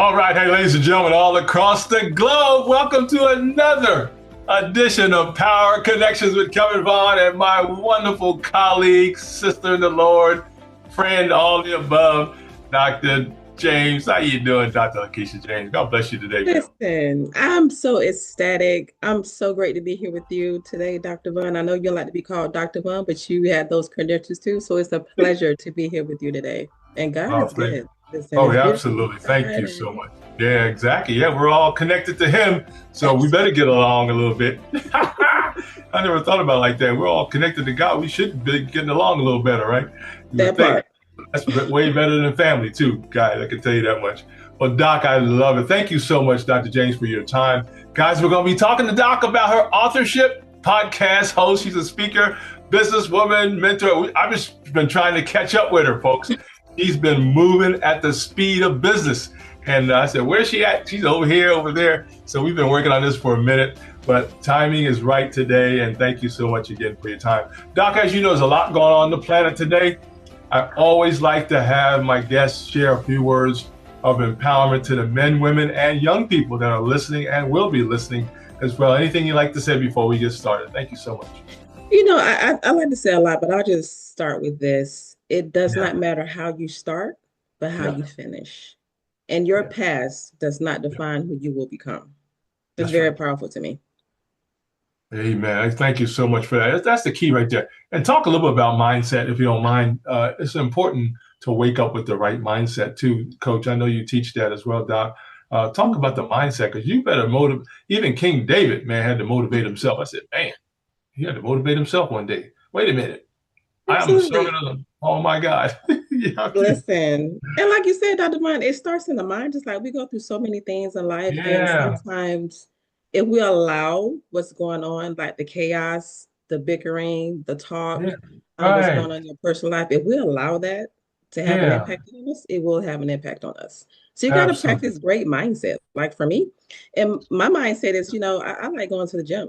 All right, hey, ladies and gentlemen, all across the globe, welcome to another edition of Power Connections with Kevin Vaughan and my wonderful colleague, sister in the Lord, friend, all the above, Dr. James. How you doing, Dr. LaKisha James? God bless you today, man. Listen, I'm so ecstatic. I'm so great to be here with you today, Dr. Vaughan. I know you like to be called Dr. Vaughan, but you had those credentials too. So it's a pleasure to be here with you today. And God Oh, is good. Listen, oh, it's yeah, beautiful absolutely. Thank outside you so and much. Yeah, exactly. Yeah, we're all connected to him, so we better absolutely get along a little bit. I never thought about it like that. We're all connected to God. We should be getting along a little better, right? You would that think. part. That's way better than family, too, guys. I can tell you that much. Well, Doc, I love it. Thank you so much, Dr. James, for your time. Guys, we're going to be talking to Doc about her authorship, podcast host. She's a speaker, businesswoman, mentor. I've just been trying to catch up with her, folks. She's been moving at the speed of business. And I said, where's she at? She's over here, over there. So we've been working on this for a minute, but timing is right today. And thank you so much again for your time. Doc, as you know, there's a lot going on the planet today. I always like to have my guests share a few words of empowerment to the men, women, and young people that are listening and will be listening as well. Anything you'd like to say before we get started? Thank you so much. I like to say a lot, but I'll just start with this. It does Yeah, not matter how you start, but how yeah, you finish. And your yeah, past does not yeah. define who you will become. It's That's very right. powerful to me. Amen. Thank you so much for that. That's the key right there. And talk a little bit about mindset, if you don't mind. It's important to wake up with the right mindset too, Coach. I know you teach that as well, Doc. Talk about the mindset, because you better motivate. Even King David, man, had to motivate himself. I said, man, he had to motivate himself one day. Wait a minute. I am a servant Absolutely. of the, oh my God. Listen, and like you said, Dr. Vaughn, it starts in the mind, just like we go through so many things in life. And Yeah, sometimes if we allow what's going on, like the chaos, the bickering, the talk, yeah, what's going right. on in your personal life, if we allow that to have an Yeah, impact on us, it will have an impact on us. So you got to absolutely. practice great mindset. Like for me, and my mindset is, I like going to the gym.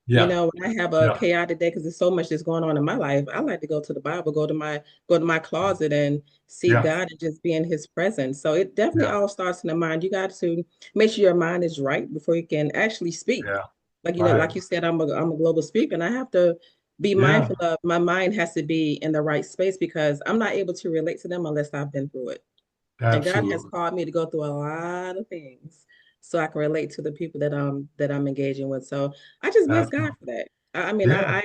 Yeah, When I have a yeah, chaotic day because there's so much that's going on in my life, I like to go to the Bible, go to my closet and seek yeah, God and just be in his presence. So it definitely yeah, all starts in the mind. You got to make sure your mind is right before you can actually speak. yeah, Like right. you said, I'm a global speaker and I have to be Yeah, mindful of my mind has to be in the right space because I'm not able to relate to them unless I've been through it. And God has absolutely. called me to go through a lot of things so I can relate to the people that I'm engaging with. So I just bless God Absolutely. for that. I mean, Yeah,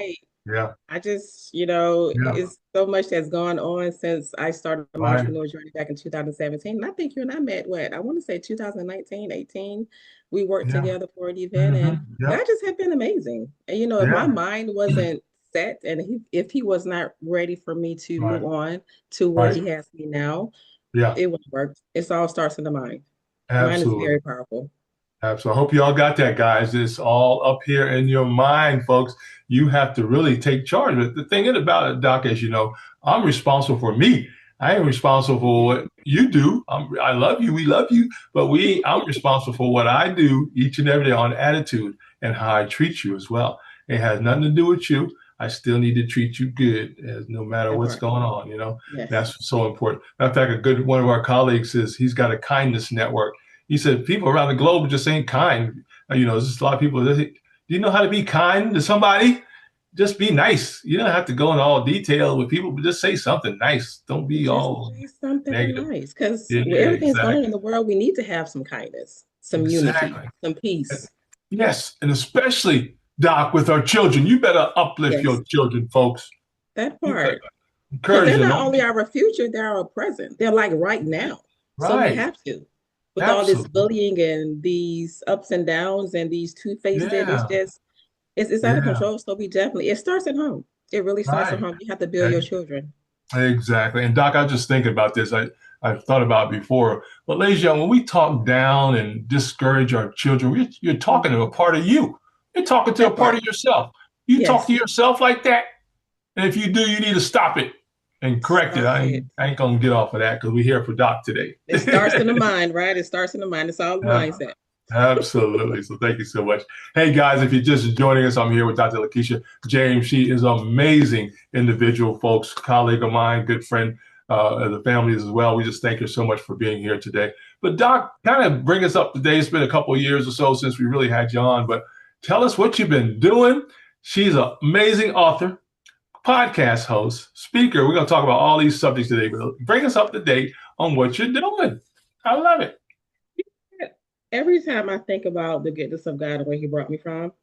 yeah, I just, yeah, it's so much that's gone on since I started my right. entrepreneur journey back in 2017. And I think you and I met what? I want to say 2019, 18. We worked Yeah. together for an event and Yep. God just had been amazing. And if my Yeah. mind wasn't set and if he was not ready for me to Right. move on to where Right. he has me now, Yeah. it wouldn't work. It all starts in the mind. Mind is Absolutely. very powerful. Absolutely. I hope you all got that, guys. It's all up here in your mind, folks. You have to really take charge. But the thing is about it, Doc, as you know, I'm responsible for me. I ain't responsible for what you do. I love you. We love you. But I'm responsible for what I do each and every day on attitude and how I treat you as well. It has nothing to do with you. I still need to treat you good, as no matter That what's part. going on. Yes. That's so important. Matter of fact, a good one of our colleagues says he's got a kindness network. He said people around the globe just ain't kind. There's just a lot of people that say, do you know how to be kind to somebody? Just be nice. You don't have to go into all detail with people, but just say something nice. Don't be Just all say something negative. nice because Yeah, with everything that's going on exactly. in the world, we need to have some kindness, some unity, Exactly. some peace. Yes. And especially, Doc, with our children, you better uplift Yes, your children, folks. that You better part. Because encourage they're them. not Don't only be our future, they're our present. They're like right now. So we right. have to. With all this Absolutely. bullying and these ups and downs and these two-faced, Yeah. it's out of Yeah. control. So it starts at home. It really starts at Right. home. You have to build your children. Exactly. And Doc, I was just thinking about this. I've thought about it before. But ladies and gentlemen, when we talk down and discourage our children, you're talking to a part of you. You're talking to a That part part. of yourself. You talk to Yes. yourself like that. And if you do, you need to stop it and correct it. Stop I it. ain't, I ain't going to get off of that because we're here for Doc today. It starts in the mind, right? It starts in the mind. It's all the Yeah. mindset. Absolutely. So thank you so much. Hey guys, if you're just joining us, I'm here with Dr. LaKisha James. She is an amazing individual, folks, colleague of mine, good friend of the family as well. We just thank her so much for being here today. But Doc, kind of bring us up to date. It's been a couple of years or so since we really had you on, but tell us what you've been doing. She's an amazing author, podcast host, speaker. We're going to talk about all these subjects today, but bring us up to date on what you're doing. I love it. Every time I think about the goodness of God and where He brought me from,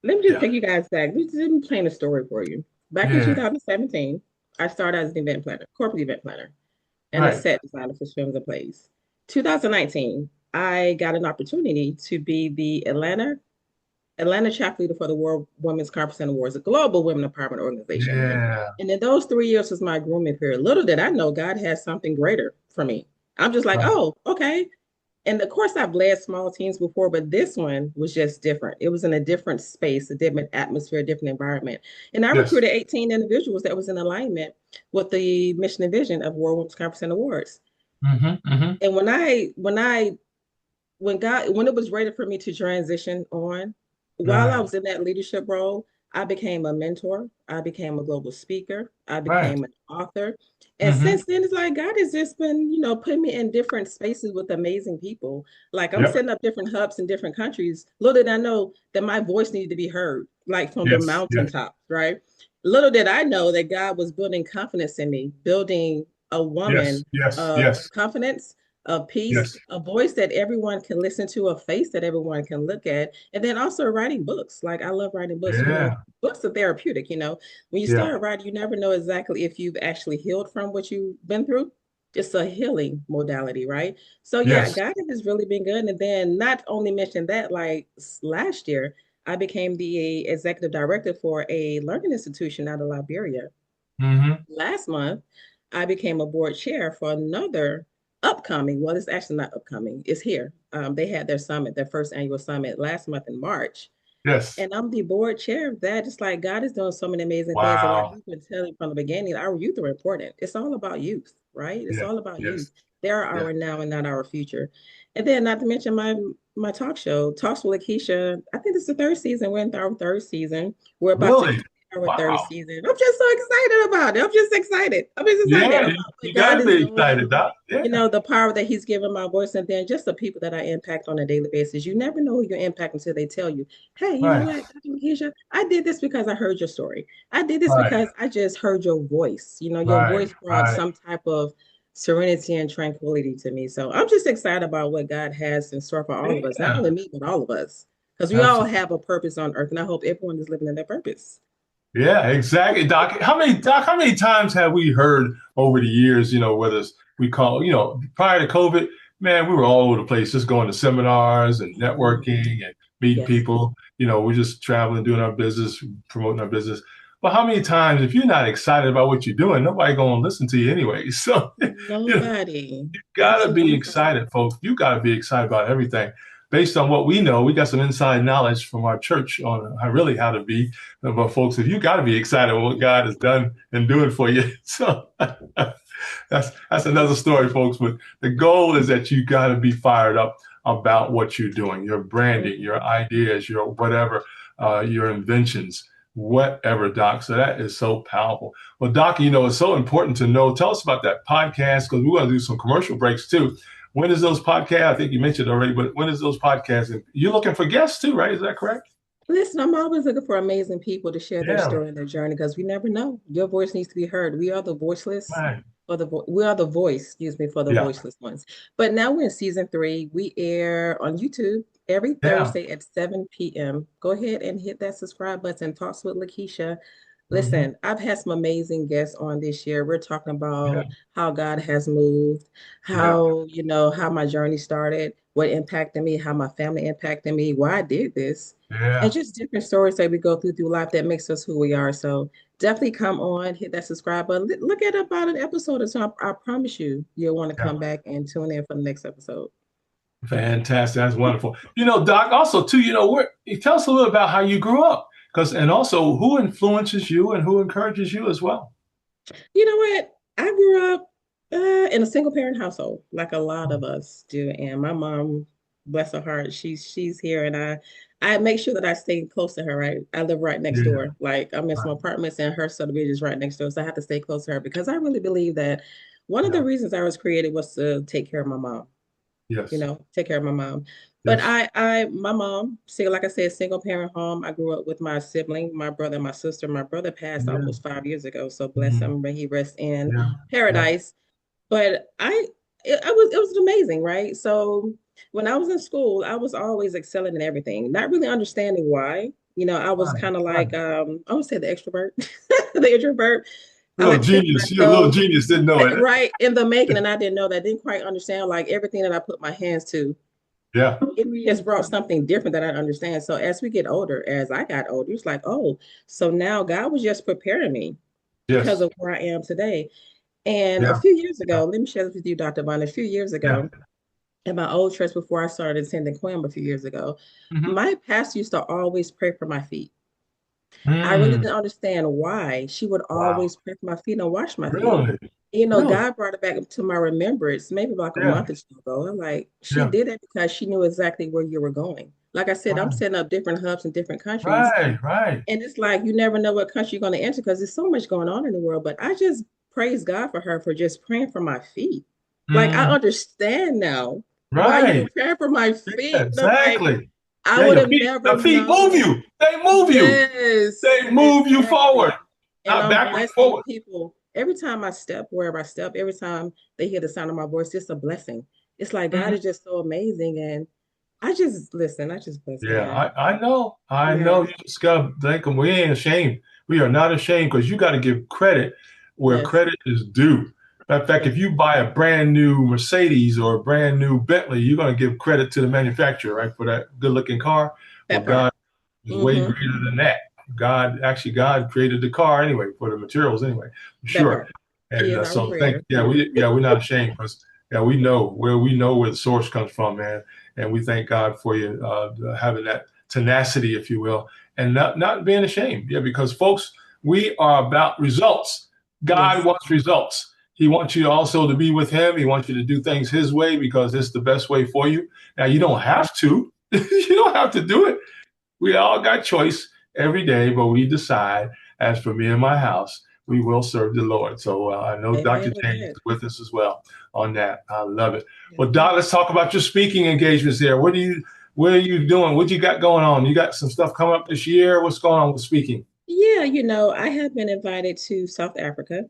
let me just Yeah. take you guys back. Let me paint a story for you. Back in Yeah. 2017, I started as an event planner, corporate event planner, and a Right. set designer for films and plays. 2019, I got an opportunity to be the Atlanta chapter leader for the World Women's Conference and Awards, a global women empowerment organization. Yeah. And in those 3 years was my grooming period. Little did I know God has something greater for me. I'm just like, Right. oh, okay. And of course, I've led small teams before, but this one was just different. It was in a different space, a different atmosphere, a different environment. And I Yes. recruited 18 individuals that was in alignment with the mission and vision of World Women's Conference and Awards. Mm-hmm. Mm-hmm. And when it was ready for me to transition on, while I Right. was in that leadership role, I became a mentor. I became a global speaker. I Right. became an author. And Mm-hmm. since then, it's like God has just been, putting me in different spaces with amazing people. Like I'm Yep. setting up different hubs in different countries. Little did I know that my voice needed to be heard, like from the Yes. Yes. mountaintops, right? Little did I know that God was building confidence in me, building a Yes. woman Yes. of Yes. confidence, of peace, Yes. a voice that everyone can listen to, a face that everyone can look at, and then also writing books. Like I love writing books. Yeah. Books are therapeutic. When you Yeah. start writing, you never know exactly if you've actually healed from what you've been through. It's a healing modality, right? So yeah, Yes. God has really been good. And then not only mention that, like last year, I became the executive director for a learning institution out of Liberia. Mm-hmm. Last month, I became a board chair for another upcoming, well, it's actually not upcoming, it's here. They had their summit, their first annual summit last month in March. Yes. And I'm the board chair of that. It's like God is doing so many amazing things. And like Wow. we've been telling from the beginning, our youth are important. It's all about youth, right? It's Yeah. all about Yes. youth. They're Yeah. our now and not our future. And then not to mention my talk show, Talks with LaKisha. I think this is the third season. We're in our third season. We're about to Really? complete our third Wow. season. I'm just so excited about it. I'm just excited. I'm just excited Yeah. about You what got God to is be doing, excited, Doc. Yeah. the power that He's given my voice, and then just the people that I impact on a daily basis. You never know who you impact until they tell you, hey, you know Right. what, Dr. LaKisha, I did this because I heard your story. I did this Right. because I just heard your voice. Your Right. voice brought Right. some type of serenity and tranquility to me. So I'm just excited about what God has in store for all of us, not Yeah. only me, but all of us. Because we all Absolutely. have a purpose on earth, and I hope everyone is living in their purpose. Yeah, exactly, Doc. How many times have we heard over the years, whether it's we call, prior to COVID, man, we were all over the place, just going to seminars and Mhm. networking and meeting Yes. people. We're just traveling, doing our business, promoting our business. But how many times, if you're not excited about what you're doing, nobody gonna listen to you anyway. So, you know, Nobody. gotta be Absolutely not. excited, folks. You gotta be excited about everything. Based on what we know, we got some inside knowledge from our church on really how to be. But folks, if you gotta be excited about what God has done and doing for you, so that's another story, folks. But the goal is that you gotta be fired up about what you're doing, your branding, Mhm. your ideas, your whatever, your inventions, whatever, Doc. So that is so powerful. Well, Doc, it's so important to know. Tell us about that podcast because we're going to do some commercial breaks too. When is those podcasts? I think you mentioned already, but when is those podcasts? And you're looking for guests too, right? Is that correct? Listen, I'm always looking for amazing people to share their Yeah. story and their journey because we never know. Your voice needs to be heard. We are the voiceless, Right. we are the voice, excuse me, for the Yeah. voiceless ones. But now we're in season 3. We air on YouTube every Yeah. Thursday at 7 p.m. Go ahead and hit that subscribe button. Talks with LaKisha. Hmm. Listen, I've had some amazing guests on this year. We're talking Yeah. about how God has moved, Yeah. how my journey started, what impacted me, how my family impacted me, why I did this, and Yeah. just different stories that we go through life that makes us who we are. So definitely come on, hit that subscribe button. Look at about an episode or so. I promise you'll want to Yeah. come back and tune in for the next episode. Fantastic. That's wonderful. Doc, also too, you tell us a little about how you grew up, and also who influences you and who encourages you as well. You know what? I grew up in a single parent household, like a lot of us do. And my mom, bless her heart, she's here, and I make sure that I stay close to her. Right, I live right next Yeah. door. Like I'm in some Right. apartments, and her subdivision is right next door, so I have to stay close to her because I really believe that one of the Yeah. reasons I was created was to take care of my mom. Yes. take care of my mom. But Yes. my mom, see, like I said, single parent home. I grew up with my sibling, my brother, and my sister. My brother passed Yeah. almost 5 years ago, so bless Mhm. him, may he rest in Yeah. Yeah. paradise. But it was amazing, right? So when I was in school, I was always excelling in everything, not really understanding why. I was Right. kind of Right. like I would say the extrovert, the introvert. I Little like to think of genius. You're a little myself genius. Didn't know it. right in the making, and I didn't know that. I didn't quite understand like everything that I put my hands to. Yeah. It just brought something different that I understand. So as we get older, as I got older, it's like, oh, so now God was just preparing me because Yes. of where I am today. And a Yeah. few years Yeah. ago, let me share this with you, Dr. Vaughn. A few years Yeah. ago, at my old church before I started attending Quam a few years ago, Hmm. my pastor used to always pray for my feet. I really Mm. didn't understand why she would Wow. always pray for my feet and wash my feet. Really? Really? God brought it back to my remembrance maybe like a Yeah. month or two ago. I'm like, she Yeah. did it because she knew exactly where you were going. Like I said, I'm Right. setting up different hubs in different countries. Right. Right. And it's like you never know what country you're going to enter because there's so much going on in the world. But I just praise God for her for just praying for my feet. Like I Mm. understand now why you were Right. praying for my Yeah, feet. And I'm like, exactly. I Yeah, would your have feet, never the feet move known. you. They move you. Yes, They move you forward, exactly. And not I'm backward, blessing forward. people every time I step, wherever I step, every time they hear the sound of my voice, it's a blessing. It's like God Mhm. is just so amazing. And I just listen, I just bless Yeah, God. I know. I know. Yes, You just gotta thank him. We ain't ashamed. We are not ashamed because you got to give credit where yes, credit is due. Matter of fact, yes, if you buy a brand new Mercedes or a brand new Bentley, you're going to give credit to the manufacturer, right, for that good looking car. Well, that part. God is way Mm-hmm. greater than that. God created the car anyway for the materials anyway, for That sure. part. He And is our so thank creator. we're not ashamed because we know where the source comes from, man, and we thank God for you having that tenacity, if you will, and not being ashamed. Yeah, because folks, we are about results. God Yes. wants results. He wants you also to be with Him. He wants you to do things His way because it's the best way for you. Now you don't Mm-hmm. have to. You don't have to do it. We all got choice every day, but we decide, as for me and my house, we will serve the Lord. So I know Dr. Amen with James that. is with us as well on that. I love it. Well, Yes. Doc, let's talk about your speaking engagements there. Where are you doing? What you got going on? You got some stuff coming up this year? What's going on with speaking? Yeah, I have been invited to South Africa.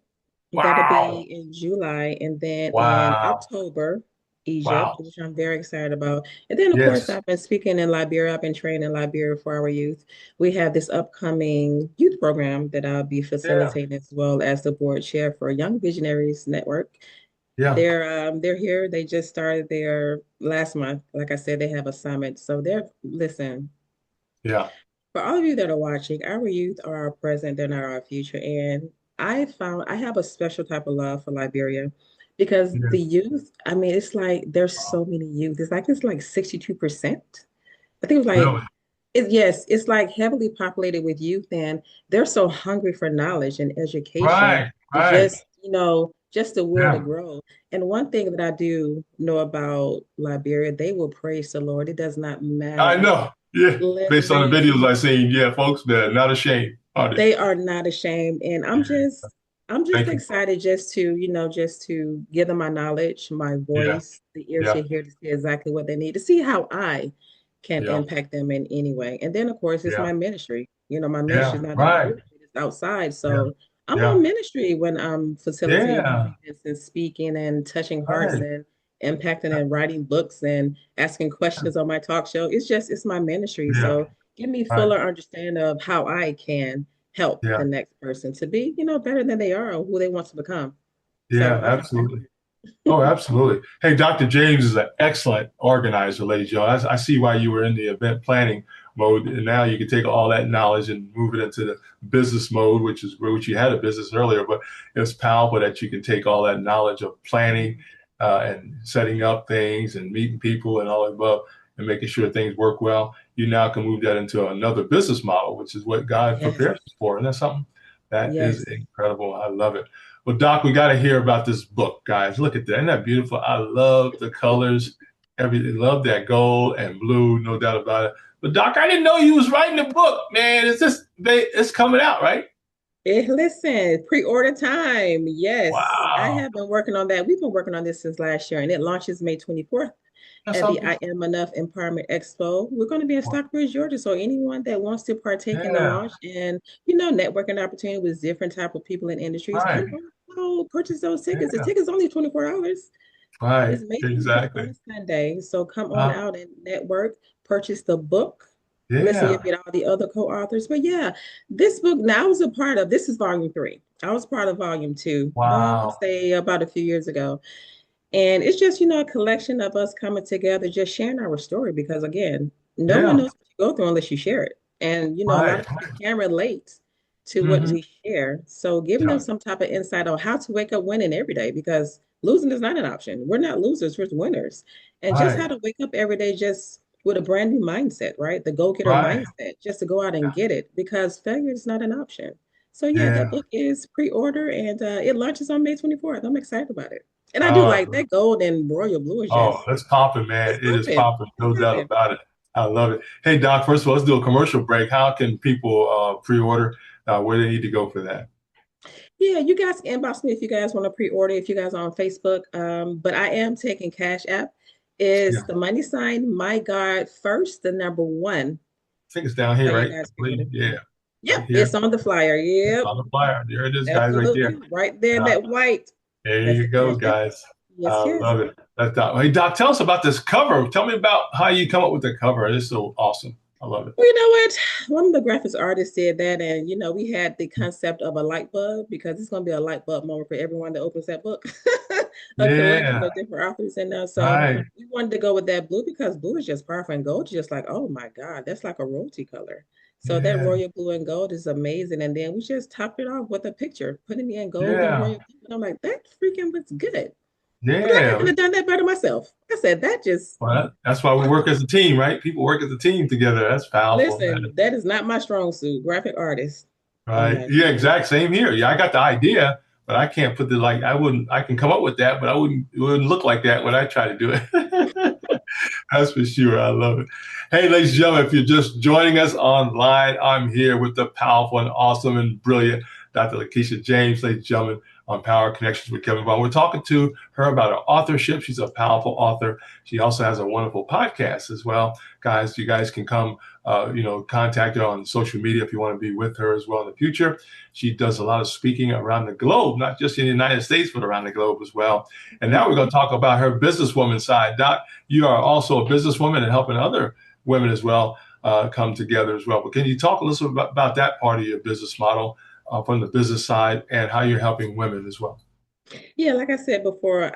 That'll be Wow. in July, and then in Wow. October, Egypt, Wow. which I'm very excited about. And then, of course, Yes. I've been speaking in Liberia. I've been training in Liberia for our youth. We have this upcoming youth program that I'll be Yeah. facilitating as well as the board chair for Young Visionaries Network. Yeah. They're here. They just started their last month. Like I said, they have a summit. So they're listen. Yeah. For all of you that are watching, our youth are our present, they're not our future. And I found I have a special type of love for Liberia because Yeah. the youth, I mean, it's like there's so many youth. It's like 62%. I think it was like Really. yes, it's like heavily populated with youth, and they're so hungry for knowledge and education Right. and Right. just the will to Yeah. grow. And one thing that I do know about Liberia, they will praise the Lord. It does not I matter. know. Yeah. Based on the Listen, videos I've seen, yeah, folks, they're not ashamed, are they? they are not ashamed, and I'm just Thank you. excited just to give them my knowledge, my Yeah. voice, the ear Yeah. to hear to see exactly what they need, to see how I can Yeah. impact them in any way. And then of course it's Yeah. my ministry. My ministry Yeah. is not in the Right. pulpit, it's outside. Yeah. So I'm Yeah. on ministry when I'm facilitating these Yeah. events and speaking and touching hearts Right. and impacting and writing books and asking questions on my talk show. It's my ministry. Yeah. So give me Right. fuller understanding of how I can help the Yeah. next person to be, better than they are or who they want to become. Yeah. So I'm Absolutely. excited. Oh, absolutely. Hey, Dr. James is an excellent organizer, ladies and gentlemen. I see why you were in the event planning mode, and now you can take all that knowledge and move it into the business mode, which you had a business earlier, but it's powerful that you can take all that knowledge of planning and setting up things and meeting people and all above and making sure things work well. You now can move that into another business model, which is what God Yes, prepares us for. And that's something that is yes. incredible. I love it. Well, Doc, we got to hear about this book, guys. Look at that. Isn't that beautiful? I love the colors, everything. Love that gold and blue, no doubt about it. But Doc, I didn't know you was writing a book, man. It's coming out, right? Listen, pre-order time. Yes, I Wow. have been working on that. We've been working on this since last year, and it launches May 24th. That's at the something. I Am Enough Empowerment Expo. We're going to be in Stockbridge, Georgia. So anyone that wants to partake in the Yeah. launch and, networking opportunity with different type of people in industries, Right. come on, purchase those tickets. The Yeah. ticket's only $24. Right. It's May 24th Exactly. on Sunday. So come on Uh, out and network, purchase the book. Listen, you yeah. get all the other co-authors. But yeah, this book now I was a part of, this is volume three. I was part of volume two, Wow. say about a few years ago. And it's just, a collection of us coming together, just sharing our story because again, no one Yeah. knows what you go through unless you share it. And a lot Right. of people can relate to what Mm-hmm. we share. So giving them Yeah. some type of insight on how to wake up winning every day because losing is not an option. We're not losers, we're winners. And just Right. how to wake up every day just with a brand new mindset, right? The go-getter Right. mindset, just to go out and get it because failure is not an option. So yeah, that Yeah. book is pre-order and it launches on May 24th. I'm excited about it. And I do like Oh, that gold and royal blue is oh, just that's popping, it's man. It is popping. popping. It's No doubt popping. about it. I love it. Hey, Doc, first of all, let's do a commercial break. How can people pre-order? Where they need to go for that? Yeah, you guys can inbox me if you guys want to pre-order, if you guys are on Facebook. But I am taking Cash App. Yeah. Is the money sign my God first, the number one. I think it's down That's how here, you right? I guys pre-order. believe. Yeah. Right Yep, here. it's on the flyer. It's Yep, on the flyer. There it is, guys, right there. absolutely. Right there, Uh, that white. there That's you the go, Cash App. guys. Yes, I yes. love it. That's Doc. Hey, Doc, tell us about this cover. Tell me about how you come up with the cover. It's so awesome. I love it. Well, you know what? One of the graphics artists said that, and we had the concept of a light bulb because it's going to be a light bulb moment for everyone that opens that book. A collection Yeah. of different authors in there. So Right. we wanted to go with that blue because blue is just powerful and gold is just like, oh my God, that's like a royalty color. So that Yeah. royal blue and gold is amazing. And then we just topped it off with a picture, putting me in gold and Yeah. royal blue. And I'm like, that freaking looks good. I'm like, I Yeah. could have done that better myself. I said, that just, Well, that's why we work as a team, right? People work as a team together. That's powerful, listen, man. that is not my strong suit, graphic artist. I'm Right. not. Yeah, exact same here. Yeah, I got the idea, but I can't put the like I wouldn't I can come up with that, but it wouldn't look like that when I try to do it. That's for sure. I love it. Hey, ladies and gentlemen, if you're just joining us online, I'm here with the powerful and awesome and brilliant Dr. LaKisha James, ladies and gentlemen, on Power Connections with Kevin Vaughan. We're talking to her about her authorship. She's a powerful author. She also has a wonderful podcast as well. Guys, you guys can come, contact her on social media if you want to be with her as well in the future. She does a lot of speaking around the globe, not just in the United States, but around the globe as well. And now we're going to talk about her businesswoman side. Doc, you are also a businesswoman and helping other women as well come together as well. But can you talk a little bit about that part of your business model from the business side and how you're helping women as well? Yeah, like I said before,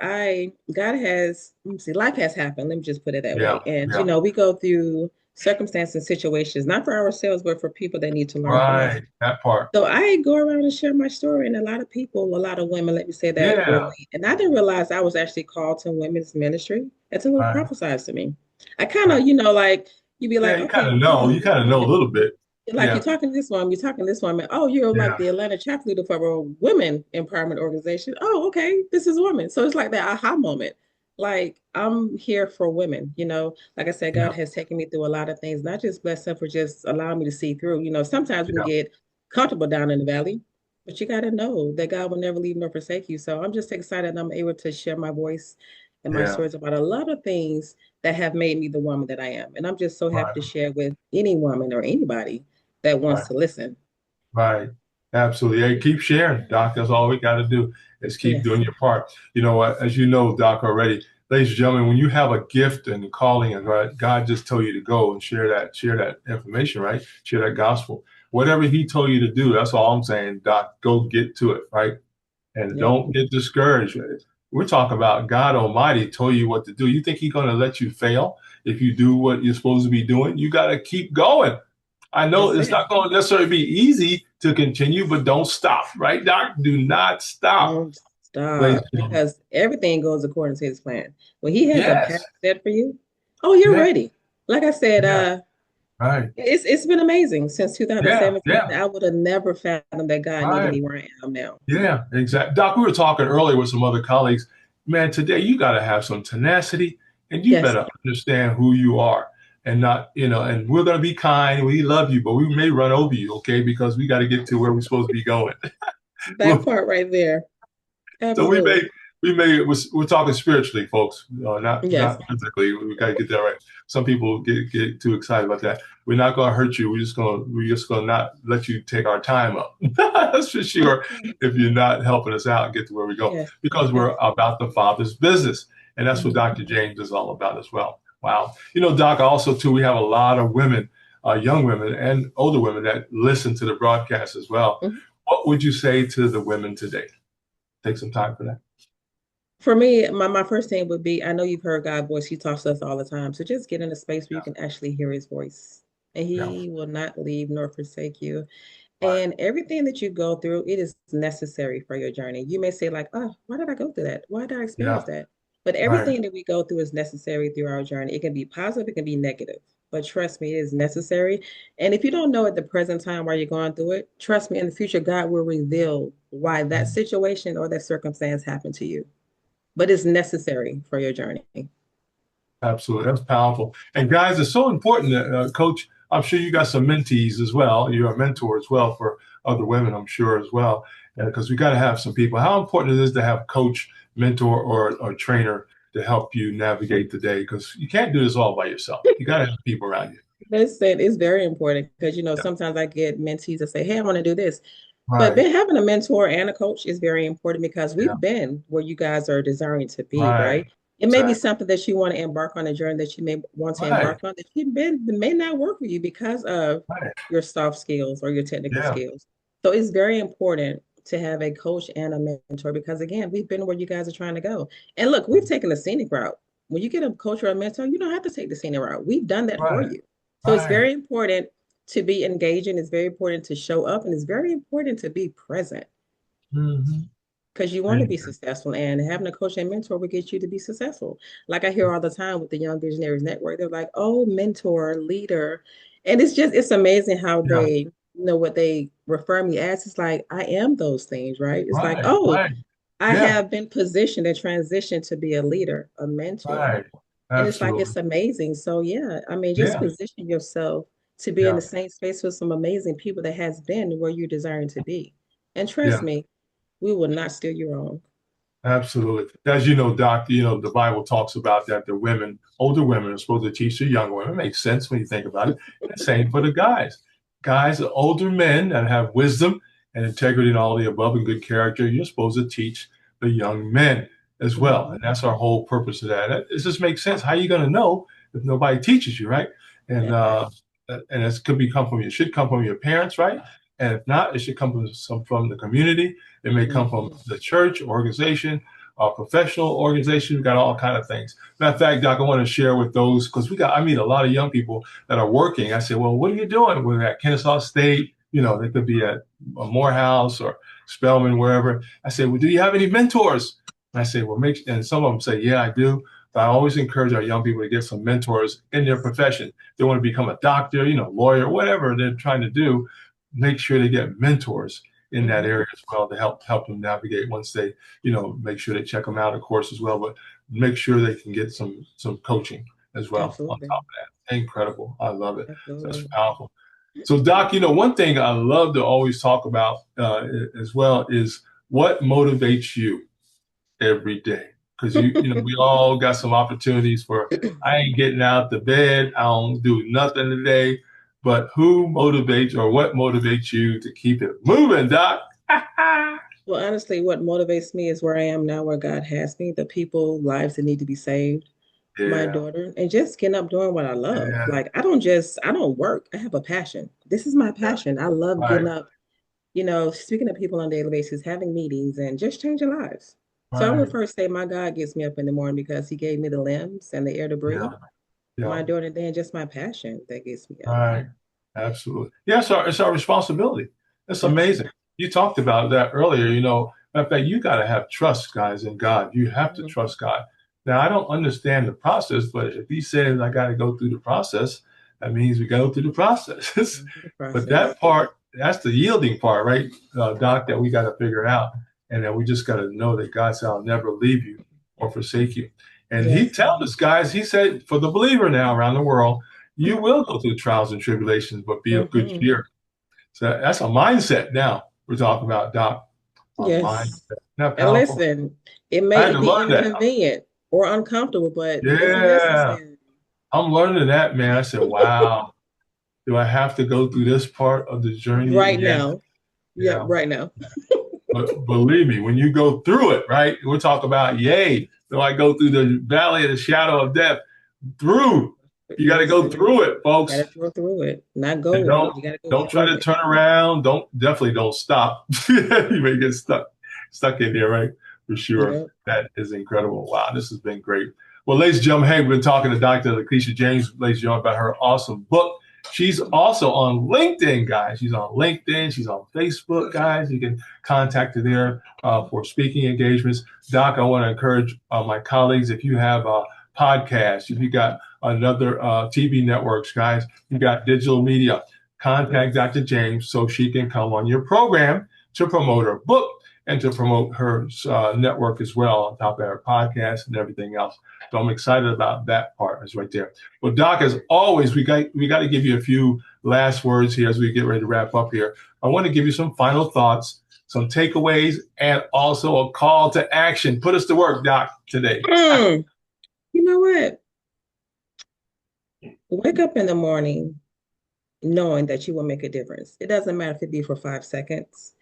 God has, let me see, life has happened. Let me just put it that Yeah, way. And, yeah, we go through circumstances and situations, not for ourselves, but for people that need to learn from us. right. That part. So I go around and share my story, and a lot of people, a lot of women, let me say that, Yeah, relate. And I didn't realize I was actually called to women's ministry until it was right, prophesied to me. I kind right. of, like, you'd be Yeah, like, you okay, kind of well, who know. are You you? kind of know a little bit. Like you're Yeah, talking to this woman, you're talking to this woman. Oh, you're like yeah, the Atlanta chapter leader for a women empowerment organization. Oh, okay, this is women. So it's like that aha moment. Like I'm here for women, Like I said, yeah, God has taken me through a lot of things, not just bless her for just allowing me to see through. Sometimes we can yeah, get comfortable down in the valley, but you got to know that God will never leave nor forsake you. So I'm just excited I'm able to share my voice and my yeah. stories about a lot of things that have made me the woman that I am. And I'm just so happy Right, to share with any woman or anybody that wants right. to listen. Right. Absolutely. Hey, keep sharing, Doc. That's all we got to do is keep Yes. doing your part. You know what? As you know, Doc, already, ladies and gentlemen, when you have a gift and a calling, and right, God just told you to go and share that information, right? Share that gospel. Whatever He told you to do, that's all I'm saying, Doc. Go get to it, right? And Yep. don't get discouraged. We're talking about God Almighty told you what to do. You think He's going to let you fail if you do what you're supposed to be doing? You got to keep going. I know That's it's it. not going to necessarily be easy to continue, but don't stop, right, Doc? Do not stop, Don't ladies stop and gentlemen. because everything goes according to his plan. When he has a path Yes, set for you, oh, you're yeah, ready. Like I said, yeah, right, it's been amazing since yeah, 2017. yeah, I would have never fathomed that God needed right, me where I am now. yeah, exactly. Doc, we were talking earlier with some other colleagues. Man, today you got to have some tenacity, and you Yes, better understand who you are, and not, and we're going to be kind. We love you, but we may run over you, okay? Because we got to get to where we're supposed to be going. that part right there. So we may Absolutely. we're talking spiritually, folks, Yes. not physically. We got to get that right. Some people get too excited about that. We're not going to hurt you. We're just gonna not let you take our time up. That's for sure. If you're not helping us out and get to where we go, Yes. because we're Absolutely. about the Father's business, and that's what Mhm. Dr. James is all about as well. Wow. Doc, also too, we have a lot of women, young women and older women that listen to the broadcast as well. Mhm. What would you say to the women today? Take some time for that. For me, my first thing would be I know you've heard God's voice. He talks to us all the time. So just get in a space where you Yeah. can actually hear his voice. And Yeah. he will not leave nor forsake you. Right. And everything that you go through, it is necessary for your journey. You may say, like, oh, why did I go through that? Why did I experience Yeah. that? But Right. everything that we go through is necessary through our journey. It can be positive, it can be negative. But trust me, it is necessary. And if you don't know at the present time why you're going through it, trust me, in the future, God will reveal why that situation or that circumstance happened to you. But it's necessary for your journey. Absolutely. That's powerful. And guys, it's so important that, Coach, I'm sure you got some mentees as well. You're a mentor as well for other women, I'm sure as well, because we got to have some people. How important it is to have coach, mentor, or trainer to help you navigate the day, because you can't do this all by yourself. You got to have people around you. Listen, it's very important because Yeah. sometimes I get mentees that say, "Hey, I want to do this." But Right. then having a mentor and a coach is very important because Yeah. we've been where you guys are desiring to be, Right. right? It may be Exactly. something that you want to embark on a journey that you may want to Right. embark on that you been that may not work for you because of Right. your soft skills or your technical Yeah. skills. So it's very important to have a coach and a mentor because again, we've been where you guys are trying to go. And look, we've taken the scenic route. When you get a coach or a mentor, you don't have to take the scenic route. We've done that for Right. you. So it's Right. very important to be engaging. It's very important to show up, and it's very important to be present Mm-hmm. because you want to be successful. And having a coach and mentor will get you to be successful. Like I hear all the time with the Young Visionaries Network, they're like, "Oh, mentor, leader," and it's amazing how Yeah. they know what they refer me as. It's like I am those things, right? It's like, Right. oh, Right. I Yeah. have been positioned and transitioned to be a leader, a mentor. Right. And it's like Absolutely. it's amazing. So yeah, I mean, just Yeah. position yourself to be in Yeah. the same space with some amazing people that has been where you're desiring to be. And trust Yeah. me, we will not steer you wrong. Absolutely. As you know, Doc, the Bible talks about that the women, older women, are supposed to teach the younger women. It makes sense when you think about it. And same for the guys. Guys, older men that have wisdom and integrity and all the above and good character, you're supposed to teach the young men as well. And Mhm. that's our whole purpose of that. It just makes sense. How are you going to know if nobody teaches you, right? And That part. it could be come from it should come from your parents, right? And if not, it should come from the community. It may come from Mhm. the church, organization, professional organization. We've got all kind of things. Matter of fact, Doc, I want to share with those because I meet a lot of young people that are working. I say, well, what are you doing? We're at Kennesaw State. They could be at Morehouse or Spelman, wherever. I say, well, do you have any mentors? And I say, well, and some of them say, yeah, I do. But I always encourage our young people to get some mentors in their profession. They want to become a doctor, lawyer, whatever they're trying to do. Make sure they get mentors in that Mhm. area as well to help them navigate once they, make sure they check them out, of course, as well, but make sure they can get some coaching as well on Absolutely. top of that. Incredible. I love it. That's Absolutely. powerful. So, Doc, one thing I love to always talk about as well is what motivates you every day. Because we all got some opportunities for I ain't getting out the bed, I don't do nothing today. But who motivates or what motivates you to keep it moving, Doc? Well, honestly, what motivates me is where I am now, where God has me, the people, lives that need to be saved, my Yeah, daughter, and just getting up doing what I love. yeah, Like I don't work. I have a passion. This is my yeah. passion. I love getting Right, up, speaking to people on a daily basis, having meetings and just changing lives. So I would right. first say my God gets me up in the morning because he gave me the limbs and the air to breathe. Yeah, yeah. My daughter, then just my passion that gets me up. Right. Absolutely. Yeah, it's our responsibility. It's amazing. Absolutely. You talked about that earlier. In fact, you got to have trust, guys, in God. You have to Mhm. trust God. Now, I don't understand the process, but if He says I got to go through the process, that means we go through the process. The But process. that part, that's the yielding part, right, Doc, that we got to figure out. And then we just got to know that God said, I'll never leave you or forsake you. And He Yes. tells us, guys, He said, for the believer now around the world, you will go through trials and tribulations, but be of good Hmm. cheer. So that's a mindset now we're talking about, Doc. our mindset. Yes. Isn't that And powerful? listen, it I had may to be learn that. inconvenient or uncomfortable, but it's Yeah, necessary I'm learning that, man. I said, wow, do I have to go through this part of the journey? right Yeah. now. Yeah, Yeah. right now. But believe me, when you go through it, right? We'll talk about, yay, do I go through the valley of the shadow of death? Through. You got to go Listen, through it, folks. gotta go through it, not And go it. You gotta go don't try through to it. turn around. Definitely don't stop. You may get stuck in there, right? For sure. Yep. That is incredible. Wow, this has been great. Well, ladies and gentlemen, hey, we've been talking to Dr. LaKisha James, ladies and gentlemen, about her awesome book. She's also on LinkedIn, guys. She's on LinkedIn. She's on Facebook, guys. You can contact her there for speaking engagements. Doc, I want to encourage my colleagues, if you have a podcast, if you got another TV networks, guys, you got digital media, contact Dr. James so she can come on your program to promote her book and to promote her network as well, on top of her podcast and everything else. So I'm excited about that part. Is right there. Well, Doc, as always, we got to give you a few last words here as we get ready to wrap up here. I want to give you some final thoughts, some takeaways, and also a call to action. Put us to work, Doc, today. You know what? Wake up in the morning knowing that you will make a difference. It doesn't matter if it be for 5 seconds.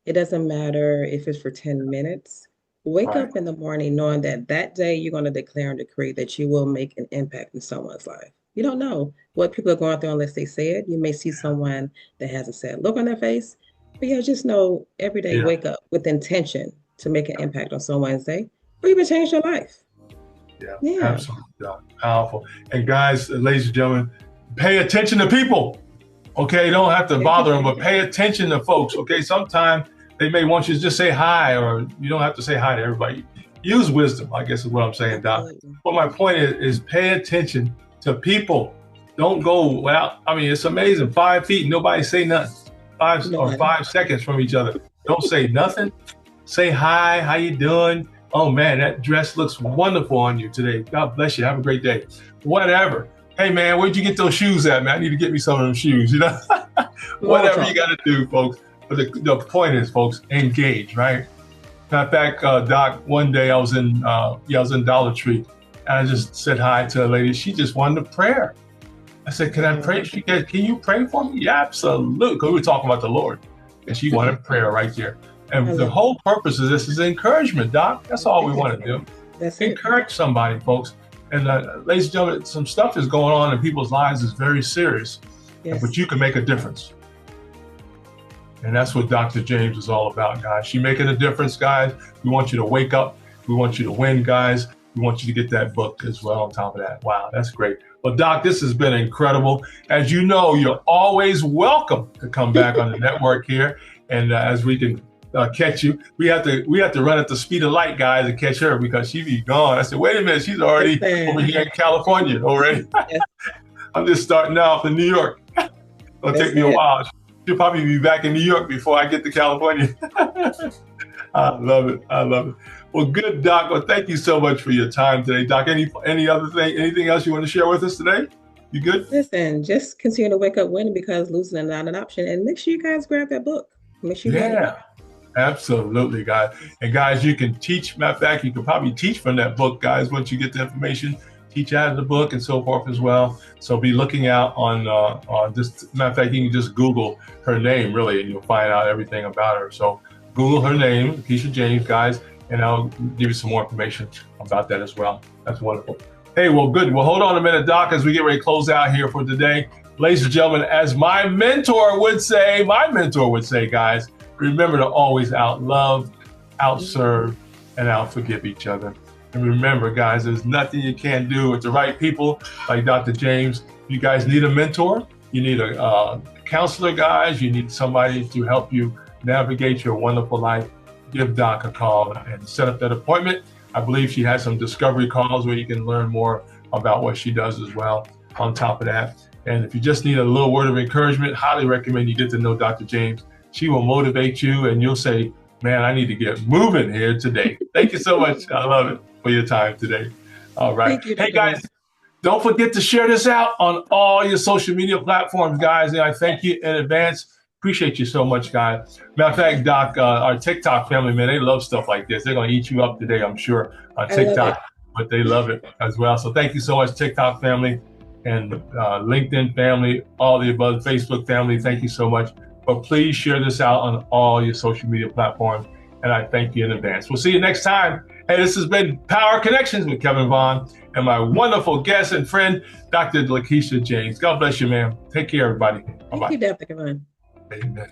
It doesn't matter if it's for 10 minutes. Wake Right. up in the morning knowing that that day you're going to declare and decree that you will make an impact in someone's life. You don't know what people are going through unless they say it. You may see someone that has a sad look on their face, but yeah, just know every day Yeah. wake up with intention to make an impact on someone's day or even change your life. Yeah, Yeah. absolutely, Doc. Powerful. And guys, ladies and gentlemen, pay attention to people. Okay, you don't have to bother them, but pay attention to folks. Okay, sometimes they may want you to just say hi, or you don't have to say hi to everybody. Use wisdom, I guess is what I'm saying, Doc. Absolutely. But my point is pay attention to people. Don't go without. I mean, it's amazing. 5 feet, nobody say nothing. Or Nobody. 5 seconds from each other. Don't say nothing. Say hi. How you doing? Oh man, that dress looks wonderful on you today. God bless you. Have a great day. Whatever. Hey man, where'd you get those shoes at, man? I need to get me some of them shoes, you know? Whatever you got to do, folks. But the point is, folks, engage, right? Matter of fact, Doc, one day I was in Dollar Tree, and I just said hi to a lady. She just wanted a prayer. I said, "Can I pray?" She said, "Can you pray for me?" Yeah, absolutely. Because we were talking about the Lord, and she wanted prayer right there. And the whole purpose of this is encouragement, Doc. That's all we want to do. That's it. Encourage somebody, folks. And ladies and gentlemen, some stuff is going on in people's lives is very serious, Yes. but you can make a difference. And that's what Dr. James is all about, guys. She's making a difference, guys. We want you to wake up. We want you to win, guys. We want you to get that book as well on top of that. Wow, that's great. Well, Doc, this has been incredible. As you know, you're always welcome to come back on the network here. And as we can catch you, we have to run at the speed of light, guys, and catch her because she be gone. I said, wait a minute, she's already over here in California already. Yes. I'm just starting off in New York. It'll take me a while. She'll probably be back in New York before I get to California. I love it. I love it. Well, good, Doc. Well, thank you so much for your time today, Doc. Any other thing, anything else you want to share with us today? You good? Listen, just continue to wake up winning because losing is not an option. And make sure you guys grab that book. Make sure you grab it. Absolutely, guys. And guys, you can teach. Matter of fact, you can probably teach from that book, guys, once you get the information. Teach out of the book and so forth as well. So be looking out on this. Matter of fact, you can just Google her name, really, and you'll find out everything about her. So Google her name, LaKisha James, guys, and I'll give you some more information about that as well. That's wonderful. Hey, well, good. Well, hold on a minute, Doc, as we get ready to close out here for today. Ladies and gentlemen, as my mentor would say, guys, remember to always out-love, out-serve, and out-forgive each other. And remember, guys, there's nothing you can't do with the right people like Dr. James. You guys need a mentor. You need a counselor, guys. You need somebody to help you navigate your wonderful life. Give Doc a call and set up that appointment. I believe she has some discovery calls where you can learn more about what she does as well on top of that. And if you just need a little word of encouragement, highly recommend you get to know Dr. James. She will motivate you and you'll say, man, I need to get moving here today. Thank you so much. I love it for your time today. All right. Thank you, Hey, guys, don't forget to share this out on all your social media platforms, guys. And I thank you in advance. Appreciate you so much, guys. Matter of fact, Doc, our TikTok family, man, they love stuff like this. They're going to eat you up today, I'm sure, on I love it. TikTok, but they love it as well. So thank you so much, TikTok family and LinkedIn family, all the above, Facebook family. Thank you so much. But please share this out on all your social media platforms. And I thank you in advance. We'll see you next time. Hey, this has been Power Connections with Kevin Vaughan and my wonderful guest and friend, Dr. LaKisha James. God bless you, man. Take care, everybody. Bye-bye. Thank you, Dr. Vaughan. Amen.